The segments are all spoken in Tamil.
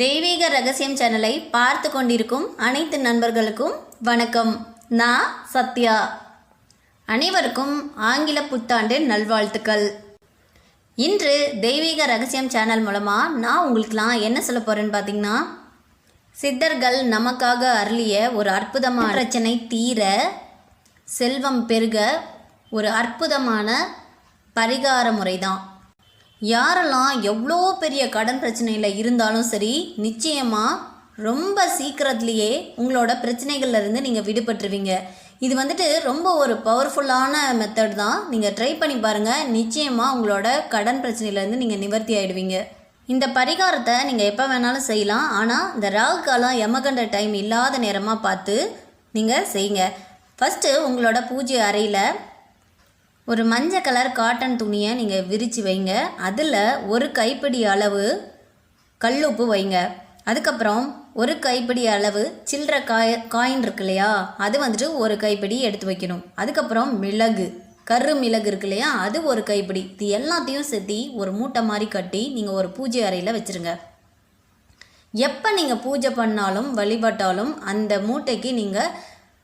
தெய்வீக ரகசியம் சேனலை பார்த்து கொண்டிருக்கும் அனைத்து நண்பர்களுக்கும் வணக்கம். நான் சத்யா. அனைவருக்கும் ஆங்கில புத்தாண்டு நல்வாழ்த்துக்கள். இன்று தெய்வீக ரகசியம் சேனல் மூலமாக நான் உங்களுக்குலாம் என்ன சொல்ல போகிறேன்னு பார்த்தீங்கன்னா, சித்தர்கள் நமக்காக அருளிய ஒரு அற்புதமான பிரச்சனை தீர, செல்வம் பெருக ஒரு அற்புதமான பரிகார முறை தான். யாரெல்லாம் எவ்வளோ பெரிய கடன் பிரச்சனையில் இருந்தாலும் சரி, நிச்சயமாக ரொம்ப சீக்கிரத்துலேயே உங்களோட பிரச்சனைகள்லேருந்து நீங்கள் விடுபட்டுருவீங்க. இது ரொம்ப ஒரு பவர்ஃபுல்லான மெத்தட் தான். நீங்கள் ட்ரை பண்ணி பாருங்கள். நிச்சயமாக உங்களோட கடன் பிரச்சனையிலேருந்து நீங்கள் நிவர்த்தி ஆகிடுவீங்க. இந்த பரிகாரத்தை நீங்கள் எப்போ வேணாலும் செய்யலாம். ஆனால் இந்த ராகு காலம் யமகண்ட டைம் இல்லாத நேரமாக பார்த்து நீங்கள் செய்யுங்க. ஃபஸ்ட்டு உங்களோட பூஜை அறையில் ஒரு மஞ்சள் கலர் காட்டன் துணியை நீங்கள் விரித்து வைங்க. அதில் ஒரு கைப்பிடி அளவு கல்லுப்பு வைங்க. அதுக்கப்புறம் ஒரு கைப்பிடி அளவு சில்லற காயின் இருக்கு இல்லையா, அது ஒரு கைப்பிடி எடுத்து வைக்கணும். அதுக்கப்புறம் மிளகு, கரு மிளகு இருக்கு இல்லையா, அது ஒரு கைப்பிடி. இது எல்லாத்தையும் சேர்த்து ஒரு மூட்டை மாதிரி கட்டி நீங்கள் ஒரு பூஜை அறையில் வச்சுருங்க. எப்போ நீங்கள் பூஜை பண்ணாலும் வழிபட்டாலும் அந்த மூட்டைக்கு நீங்கள்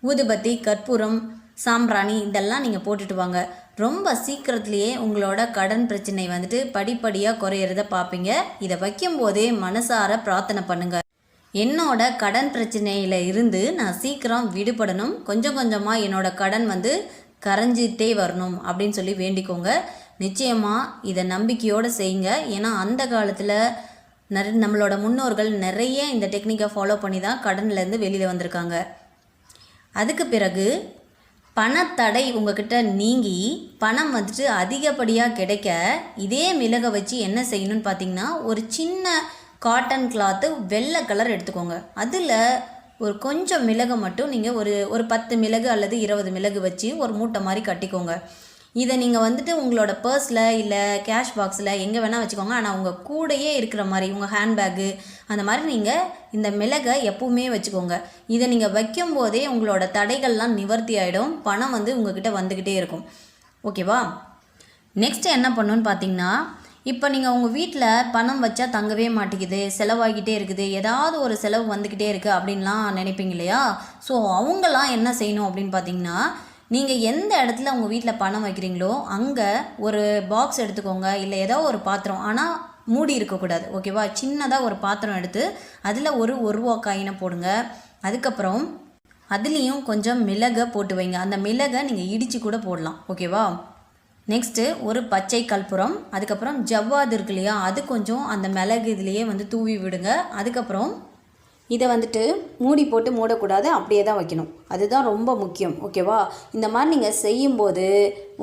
ஊதுபத்தி, கற்பூரம், சாம்பிராணி இதெல்லாம் நீங்கள் போட்டுட்டு வாங்க. ரொம்ப சீக்கிரத்துலேயே உங்களோட கடன் பிரச்சனை படிப்படியாக குறையிறத பார்ப்பீங்க. இதை வைக்கும்போதே மனசார பிரார்த்தனை பண்ணுங்கள். என்னோட கடன் பிரச்சனையில் இருந்து நான் சீக்கிரம் விடுபடணும், கொஞ்சம் கொஞ்சமாக என்னோட கடன் கரைஞ்சிட்டே வரணும் அப்படின்னு சொல்லி வேண்டிக்கோங்க. நிச்சயமாக இதை நம்பிக்கையோடு செய்யுங்க. ஏன்னா அந்த காலத்தில் நம்மளோட முன்னோர்கள் நிறைய இந்த டெக்னிக்கை ஃபாலோ பண்ணி தான் கடன்லேருந்து வெளியில் வந்திருக்காங்க. அதுக்கு பிறகு பணத்தடை உங்ககிட்ட நீங்கி பணம் அதிகப்படியாக கிடைக்க இதே மிளகை வச்சு என்ன செய்யணும்னு பார்த்தீங்கன்னா, ஒரு சின்ன காட்டன் கிளாத்து வெள்ளை கலர் எடுத்துக்கோங்க. அதில் ஒரு கொஞ்சம் மிளகை மட்டும் நீங்கள் ஒரு 10 மிளகு அல்லது 20 மிளகு வச்சு ஒரு மூட்டை மாதிரி கட்டிக்கோங்க. இதை நீங்கள் உங்களோட பர்ஸில் இல்லை கேஷ் பாக்ஸில் எங்கே வேணால் வச்சுக்கோங்க. ஆனால் உங்கள் கூடையே இருக்கிற மாதிரி உங்கள் ஹேண்ட்பேக்கு அந்த மாதிரி நீங்கள் இந்த மிளகை எப்பவுமே வச்சுக்கோங்க. இதை நீங்கள் வைக்கும்போதே உங்களோட தடைகள்லாம் நிவர்த்தி ஆகிடும். பணம் உங்ககிட்ட வந்துக்கிட்டே இருக்கும். ஓகேவா? நெக்ஸ்ட்டு என்ன பண்ணணுன்னு பார்த்தீங்கன்னா, இப்போ நீங்கள் உங்கள் வீட்டில் பணம் வச்சா தங்கவே மாட்டேங்குது, செலவாகிட்டே இருக்குது, ஏதாவது ஒரு செலவு வந்துக்கிட்டே இருக்குது அப்படின்லாம் நினைப்பீங்க இல்லையா? ஸோ அவங்களாம் என்ன செய்யணும் அப்படின்னு பார்த்தீங்கன்னா, நீங்கள் எந்த இடத்துல உங்கள் வீட்டில் பணம் வைக்கிறீங்களோ அங்கே ஒரு பாக்ஸ் எடுத்துக்கோங்க, இல்லை ஏதோ ஒரு பாத்திரம், ஆனால் மூடி இருக்கக்கூடாது. ஓகேவா? சின்னதாக ஒரு பாத்திரம் எடுத்து அதில் ஒரு ரூபா காயினை போடுங்க. அதுக்கப்புறம் அதுலேயும் கொஞ்சம் மிளகை போட்டு வைங்க. அந்த மிளகை நீங்கள் இடித்து கூட போடலாம். ஓகேவா? நெக்ஸ்ட்டு ஒரு பச்சை கற்பூரம், அதுக்கப்புறம் ஜவ்வாது இருக்கு இல்லையா, அது கொஞ்சம் அந்த மிளகு இதுலேயே தூவி விடுங்க. அதுக்கப்புறம் இதை மூடி போட்டு மூடக்கூடாது, அப்படியே தான் வைக்கணும். அதுதான் ரொம்ப முக்கியம். ஓகேவா? இந்த மாதிரி நீங்கள் செய்யும்போது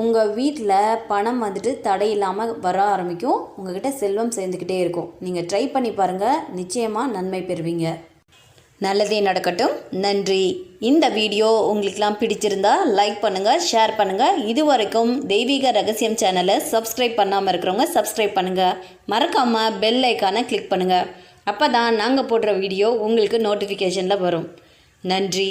உங்கள் வீட்டில் பணம் தடை இல்லாமல் வர ஆரம்பிக்கும். உங்கள்கிட்ட செல்வம் சேர்ந்துக்கிட்டே இருக்கும். நீங்கள் ட்ரை பண்ணி பாருங்கள், நிச்சயமாக நன்மை பெறுவீங்க. நல்லதே நடக்கட்டும். நன்றி. இந்த வீடியோ உங்களுக்கெல்லாம் பிடிச்சிருந்தா லைக் பண்ணுங்கள், ஷேர் பண்ணுங்கள். இது வரைக்கும் தெய்வீக ரகசியம் சேனலை சப்ஸ்கிரைப் பண்ணாமல் இருக்கிறவங்க சப்ஸ்கிரைப் பண்ணுங்கள். மறக்காமல் பெல் ஐக்கானை கிளிக் பண்ணுங்கள். அப்போ தான் நாங்கள் போடுற வீடியோ உங்களுக்கு நோட்டிஃபிகேஷனில் வரும். நன்றி.